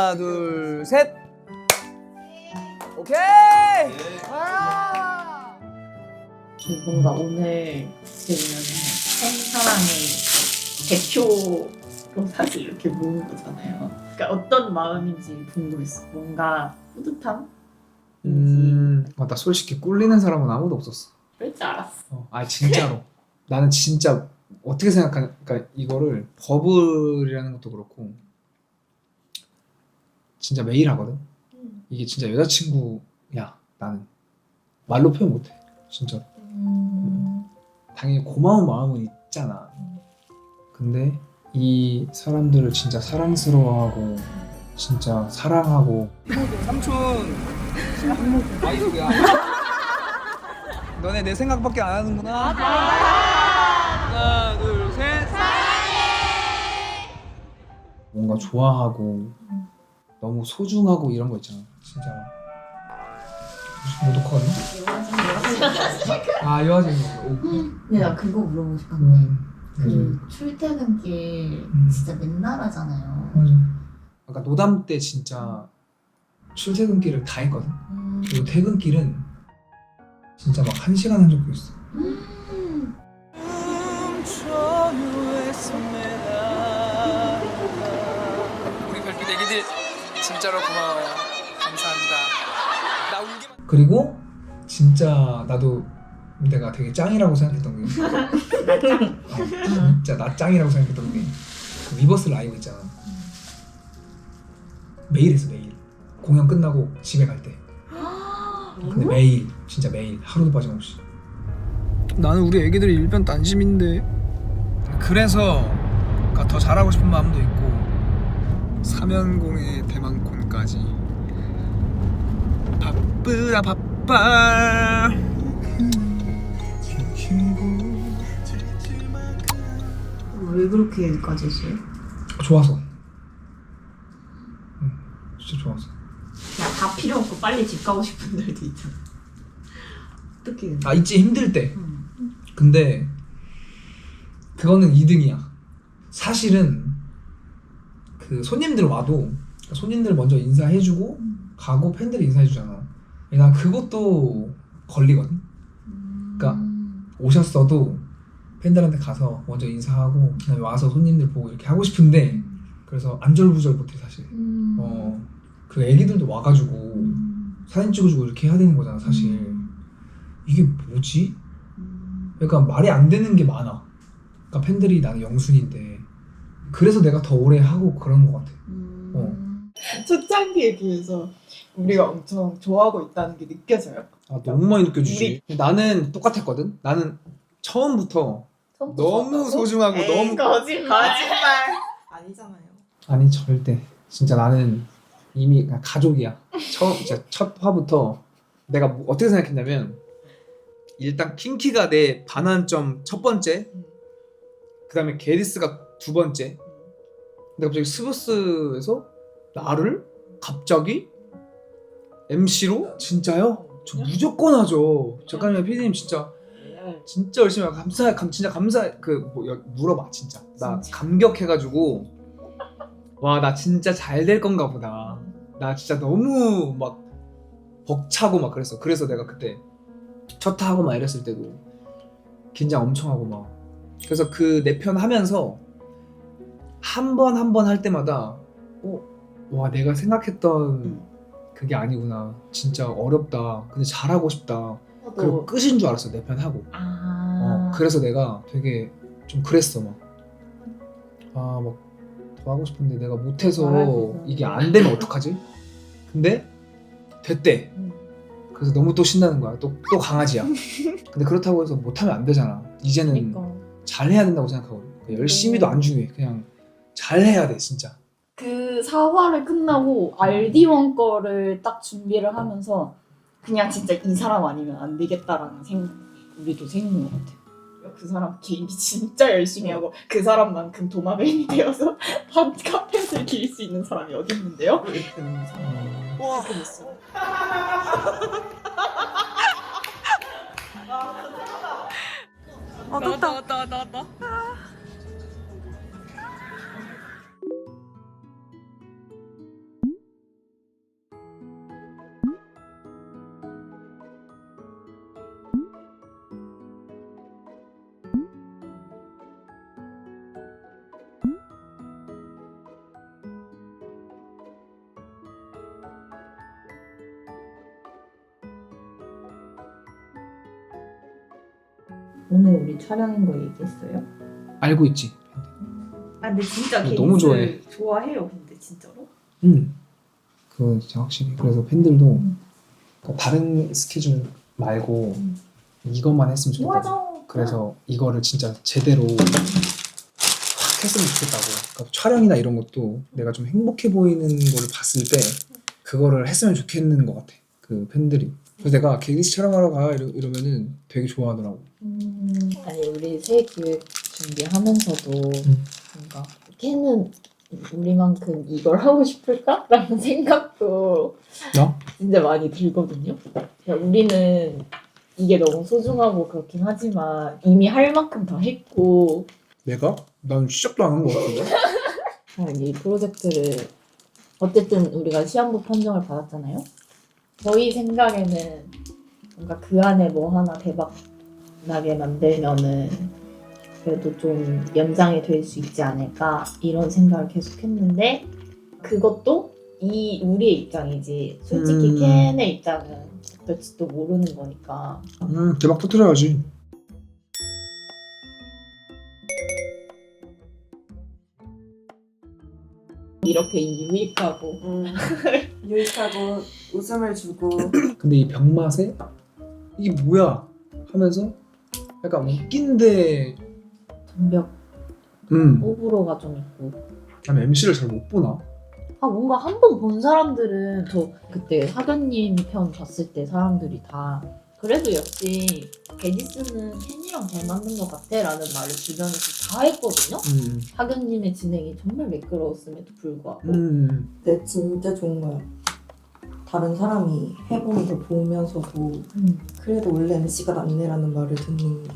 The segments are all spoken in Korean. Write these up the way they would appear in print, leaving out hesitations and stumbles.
하나, 둘, 셋. 오케이. 뭔가 오늘 보면 팬사랑의 대표로 사실 이렇게 모은 거잖아요. 그러니까 어떤 마음인지 궁금했어. 뭔가 뿌듯함? 나 솔직히 꿀리는 사람은 아무도 없었어. 그럴 줄 알았어. 진짜로. 나는 진짜 어떻게 생각하냐, 그러니까 이거를 버블이라는 것도 그렇고 진짜 매일 하거든. 이게 진짜 여자친구야. 나는 말로 표현 못해. 진짜. 당연히 고마운 마음은 있잖아. 근데 이 사람들을 진짜 사랑스러워하고 진짜 사랑하고. 삼촌. 아이고야. 너네 내 생각밖에 안 하는구나. 하나, 둘, 셋. 뭔가 좋아하고 너무 소중하고 이런 거 있잖아. 진짜. 뭐 녹화하네? 요아진 근데 나 그거 물어보고 싶은 게 그 출퇴근길 진짜 맨날 하잖아요. 맞아. 아까 노담 때 진짜 출퇴근길을 다 했거든. 그리고 퇴근길은 진짜 막 1시간 한 적도 있어. 우리 별빛 애기들 진짜로 고마워요. 감사합니다. 나 울기만. 그리고 진짜 나도 내가 되게 짱이라고 생각했던 게 진짜 나 짱이라고 생각했던 게 그 위버스 라이브 있잖아. 매일 했어. 매일 공연 끝나고 집에 갈 때. 근데 매일 진짜 매일 하루도 빠짐없이. 나는 우리 애기들이 일편 단심인데 그래서 더 잘하고 싶은 마음도 있고 사면공의 대만콘까지 바쁘다 바빠. 왜 그렇게까지 했어요? 좋아서. 진짜 좋아서. 그냥 다 필요 없고 빨리 집 가고 싶은 날도 있잖아. 어떻게? 있지. 힘들 때. 근데 그거는 2등이야. 사실은 그 손님들 와도 손님들 먼저 인사해주고 가고 팬들이 인사해주잖아. 난 그것도 걸리거든. 그러니까 오셨어도 팬들한테 가서 먼저 인사하고 그다음에 와서 손님들 보고 이렇게 하고 싶은데 그래서 안절부절 못해 사실. 그 애기들도 와가지고 사진 찍어주고 이렇게 해야 되는 거잖아 사실. 이게 뭐지? 그러니까 말이 안 되는 게 많아. 그러니까 팬들이 나는 영순인데 그래서 내가 더 오래 하고 그런 것 같아. 초창기에 비해서 우리가 엄청 좋아하고 있다는 게 느껴져요. 너무 많이 느껴지지. 나는 똑같았거든. 나는 처음부터 너무 소중하고 너무 거짓말 아니잖아요. 아니 절대. 진짜 나는 이미 그냥 가족이야. 진짜 첫 화부터 내가 어떻게 생각했냐면 일단 킹키가 내 반환점 첫 번째, 그 다음에 게리스가 두 번째. 근데 갑자기 스브스에서 나를 갑자기 MC로? 진짜요? 저 무조건 하죠. 잠깐만요, 피디님 진짜 열심히 하고 진짜 감사 물어봐 진짜. 나 감격해가지고 와 나 진짜 잘 될 건가 보다. 나 진짜 너무 막 벅차고 막 그랬어. 그래서 내가 그때 첫 하고 막 이랬을 때도 긴장 엄청 하고 막. 그래서 그 내 편 하면서 한 번 할 때마다 와 내가 생각했던 그게 아니구나. 진짜 어렵다. 근데 잘하고 싶다. 그리고 끝인 줄 알았어 내 편 하고. 그래서 내가 되게 좀 그랬어 막. 막 더 하고 싶은데 내가 못해서 이게 안 되면 어떡하지? 근데 됐대. 그래서 너무 또 신나는 거야. 또 강아지야. 근데 그렇다고 해서 못하면 안 되잖아. 이제는 잘해야 된다고 생각하거든. 열심히도 안 중요해. 그냥 잘해야 돼 진짜. 그 4화를 끝나고 RD1 거를 딱 준비를 하면서 그냥 진짜 이 사람 아니면 안 되겠다라는 생각 우리도 생긴 것 같아. 그 사람 개인기 진짜 열심히 하고 그 사람만큼 도마뱀이 되어서 카펫을 기릴 수 있는 사람이 어디 있는데요? 이렇게 되는 사람. 와, 그랬어. 나왔다. 오늘 우리 촬영인 거 얘기했어요? 알고 있지. 아 근데 진짜 네, 너무 좋아해. 좋아해요 근데 진짜로? 그건 진짜 확실히. 그래서 팬들도 그러니까 다른 스케줄 말고 이것만 했으면 좋겠다고. 맞아. 그래서 이거를 진짜 제대로 확 했으면 좋겠다고. 그러니까 촬영이나 이런 것도 내가 좀 행복해 보이는 거를 봤을 때 그거를 했으면 좋겠는 것 같아. 그 팬들이. 그래서 내가 개기스 촬영하러 가 이러면은 되게 좋아하더라고. 아니 우리 새 기획 준비하면서도 뭔가 걔는 우리만큼 이걸 하고 싶을까? 라는 생각도 나? 진짜 많이 들거든요. 그러니까 우리는 이게 너무 소중하고 그렇긴 하지만 이미 할 만큼 다 했고 내가? 난 시작도 안 한 것 같은데. 이 프로젝트를 어쨌든 우리가 시험부 판정을 받았잖아요. 저희 생각에는 뭔가 그 안에 뭐 하나 대박 나게 만들면은 그래도 좀 연장이 될 수 있지 않을까 이런 생각을 계속 했는데 그것도 우리의 입장이지 솔직히 켄의 입장은 어떨지도 모르는 거니까 대박 터뜨려야지. 이렇게 유익하고 유익하고 웃음을 주고 근데 이 병맛에 이게 뭐야 하면서 약간 웃긴데 전벽 호불호가 좀 있고 난 MC를 잘 못 보나? 뭔가 한 번 본 사람들은 저 그때 하견님 편 봤을 때 사람들이 다 그래도 역시 게디스는 켄이랑 잘 맞는 것 같아 라는 말을 주변에서 다 했거든요. 하견님의 진행이 정말 매끄러웠음에도 불구하고 근데 진짜 좋은 거야. 다른 사람이 해보는 걸 보면서도 그래도 원래 MC가 낫네라는 말을 듣는 게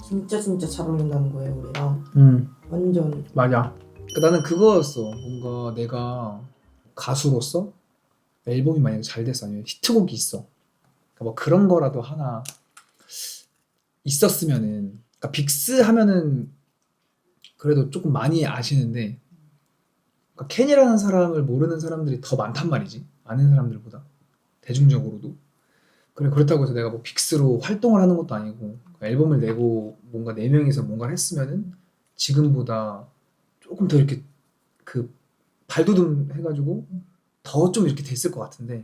진짜 잘 어울린다는 거예요 우리랑. 완전 맞아. 그러니까 나는 그거였어. 뭔가 내가 가수로서 앨범이 만약에 잘 됐어 아니면 히트곡이 있어. 그러니까 뭐 그런 거라도 하나 있었으면은. 그러니까 빅스 하면은 그래도 조금 많이 아시는데 그러니까 켄이라는 사람을 모르는 사람들이 더 많단 말이지. 아는 사람들보다 대중적으로도. 그렇다고 해서 내가 뭐 빅스로 활동을 하는 것도 아니고 앨범을 내고 뭔가 4명이서 뭔가를 했으면은 지금보다 조금 더 이렇게 그 발돋움 해가지고 더 좀 이렇게 됐을 것 같은데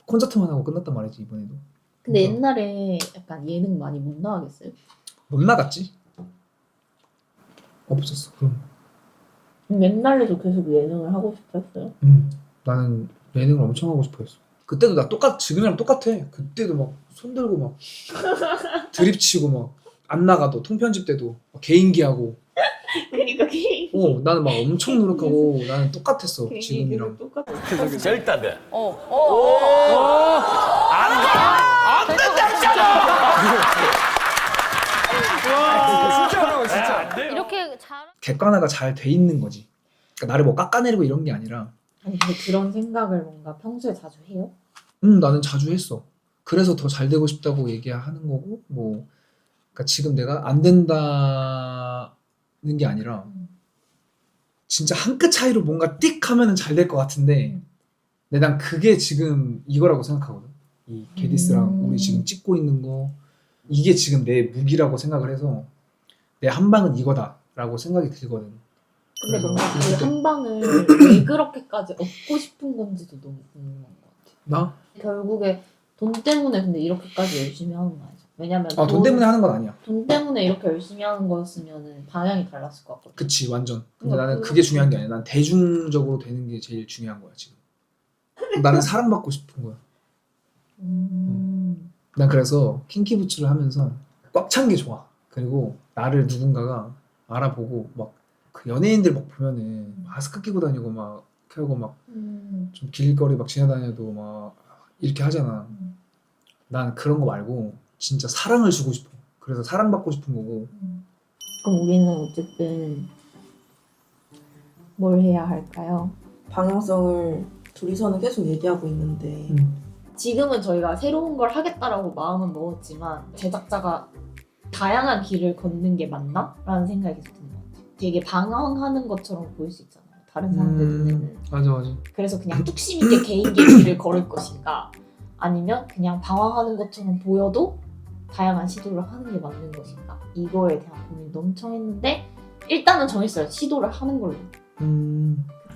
콘서트만 하고 끝났단 말이지 이번에도. 근데 그러니까 옛날에 약간 예능 많이 못 나가겠어요? 못 나갔지? 없었어. 그럼. 옛날에도 계속 예능을 하고 싶어 했어요? 나는 예능을 엄청 하고 싶어 했어. 그때도 나 지금이랑 똑같아. 그때도 막 손들고 막 드립치고 막 안 나가도 통편집 때도 막 개인기 하고 그러니까 개인기 나는 막 엄청 노력하고 나는 똑같았어 지금이랑. 똑같아. 절단돼. 이렇게 잘 객관화가 잘 돼 있는 거지. 그러니까 나를 뭐 깎아내리고 이런 게 아니라 아니 근데 그런 생각을 뭔가 평소에 자주 해요? 나는 자주 했어. 그래서 더 잘 되고 싶다고 얘기하는 거고 뭐 그러니까 지금 내가 안 된다는 게 아니라 진짜 한 끗 차이로 뭔가 띡 하면은 잘 될 것 같은데 근데 난 그게 지금 이거라고 생각하거든. 이 게디스랑 우리 지금 찍고 있는 거 이게 지금 내 무기라고 생각을 해서 내 한 방은 이거다라고 생각이 들거든. 근데 그래서 뭔가 그 그때- 한 방을 왜 그렇게까지 얻고 싶은 건지도 너무 궁금한 것 같아. 나? 결국에 돈 때문에 근데 이렇게까지 열심히 하는 거 아니죠? 왜냐면 돈 때문에 하는 건 아니야. 돈 때문에 이렇게 열심히 하는 거였으면 방향이 달랐을 것 같거든. 그치 완전. 근데 그러니까 나는 그게 중요한 게 아니야. 난 대중적으로 되는 게 제일 중요한 거야 지금. 나는 사랑받고 싶은 거야. 난 그래서 킹키부츠를 하면서 꽉 찬 게 좋아. 그리고 나를 누군가가 알아보고 막 그 연예인들 막 보면은 마스크 끼고 다니고 막 이렇게 하고 막 좀 길거리 막 지나다녀도 막 이렇게 하잖아. 난 그런 거 말고 진짜 사랑을 주고 싶어. 그래서 사랑받고 싶은 거고. 그럼 우리는 어쨌든 뭘 해야 할까요? 방향성을 둘이서는 계속 얘기하고 있는데 지금은 저희가 새로운 걸 하겠다라고 마음은 먹었지만 제작자가 다양한 길을 걷는 게 맞나? 라는 생각이 계속 드는 것 같아요. 되게 방황하는 것처럼 보일 수 있잖아요. 다른 사람들 눈에는. 맞아. 그래서 그냥 뚝심 있게 개인의 길을 걸을 것인가 아니면 그냥 방황하는 것처럼 보여도 다양한 시도를 하는 게 맞는 것인가 이거에 대한 고민도 엄청 했는데 일단은 정했어요. 시도를 하는 걸로.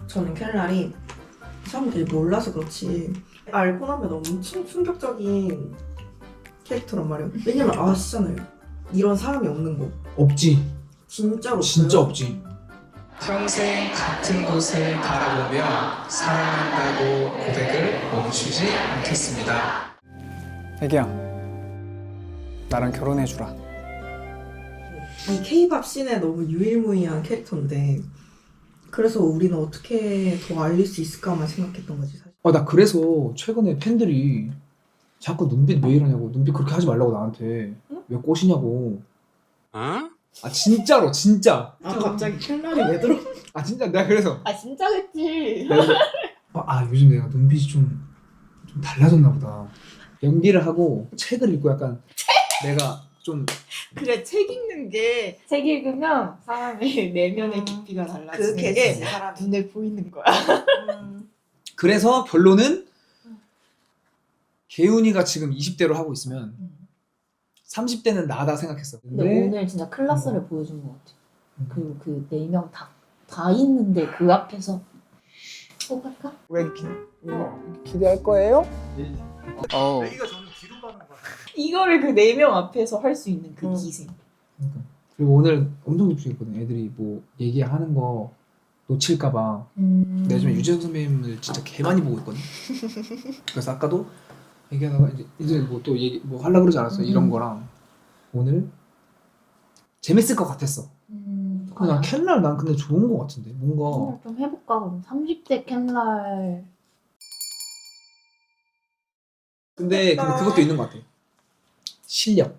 저는 켈날이 사람들이 몰라서 그렇지 알고 나면 엄청 충격적인 캐릭터란 말이에요. 왜냐면 아시잖아요. 이런 사람이 없는 거. 없지. 진짜로 없어요. 진짜 없지. 평생 같은 곳을 바라보며 사랑한다고 고백을 멈추지 않겠습니다. 애기야, 나랑 결혼해주라. 이 K-팝 씬에 너무 유일무이한 캐릭터인데 그래서 우리는 어떻게 더 알릴 수 있을까만 생각했던 거지 사실. 나 그래서 최근에 팬들이 자꾸 눈빛 왜 이러냐고 눈빛 그렇게 하지 말라고 나한테 왜 꼬시냐고. 아 진짜로 진짜. 갑자기 켈날이 왜 들어? 아 진짜 내가 그래서 아 진짜 그치. 요즘 내가 눈빛이 좀 달라졌나 보다. 연기를 하고 책을 읽고 약간 내가 좀 그래 책 읽는 게 책 읽으면 사람의 내면의 깊이가 달라지는 게 사람이. 눈에 보이는 거야. 그래서 결론은 개훈이가 지금 20대로 하고 있으면 30대는 나다 생각했어. 근데 오늘 진짜 클라스를 보여준 것 같아. 그리고 그 4명 다 있는데 그 앞에서 뽑을까? 왜 기대할 거예요? 여기가 저는 뒤로 가는 거 같아. 이거를 그 4명 앞에서 할 수 있는 그 기세. 그러니까. 그리고 오늘 엄청 집중했거든. 애들이 뭐 얘기하는 거 놓칠까봐. 내가 요즘에 유재석 선배님을 진짜 개 많이 보고 있거든. 그래서 아까도 얘기하다가 이제 뭐 또 얘기 뭐 하려고 그러지 않았어. 이런 거랑 오늘 재밌을 것 같았어. 그냥 캔날 난 근데 좋은 것 같은데 뭔가. 오늘 좀 해볼까 그럼 30대 캔날. 근데 그것도 있는 것 같아. 실력.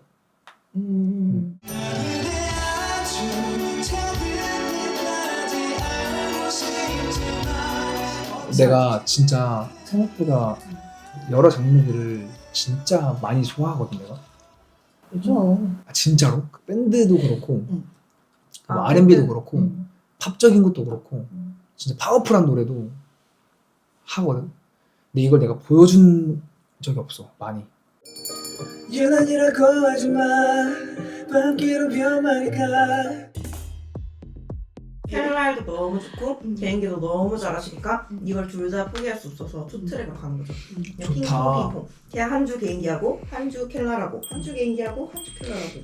내가 진짜 생각보다 여러 장르들을 진짜 많이 좋아하거든 내가. 그죠. 진짜로 밴드도 그렇고 뭐 아, R&B도 밴드. 그렇고 팝적인 것도 그렇고 진짜 파워풀한 노래도 하거든. 근데 이걸 내가 보여준 적이 없어 많이. 유난이라고 하지마 밤길은 변하니까. 켈날도 너무 좋고 개인기도 너무 잘하시니까 이걸 둘 다 포기할 수 없어서 투 트랙으로 가는 거죠. 그냥 좋다. 핑퐁. 그냥 한 주 개인기하고 한 주 켈날하고 한 주 개인기하고 한 주 켈날하고.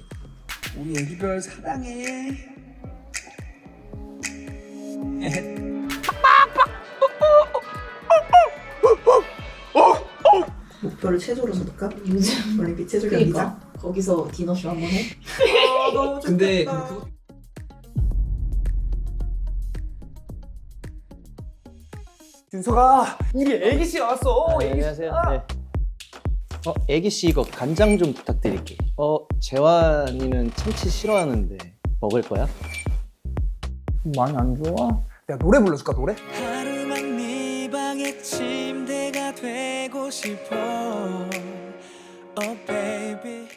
우리 애기별 사랑해. 목표를 체조로 잡을까? 요즘 올림픽 체조 그러니까 경기장. 거기서 디너쇼 한번 해? 너무 좋겠다. 근데 그거 준서가 우리 애기씨 왔어. 네, 안녕하세요. 네. 애기 씨 이거 간장 좀 부탁드릴게. 재환이는 참치 싫어하는데 먹을 거야? 많이 안 좋아? 내가 노래 불러줄까 노래? 하루만 네 방의 침대가 되고 싶어. Oh baby.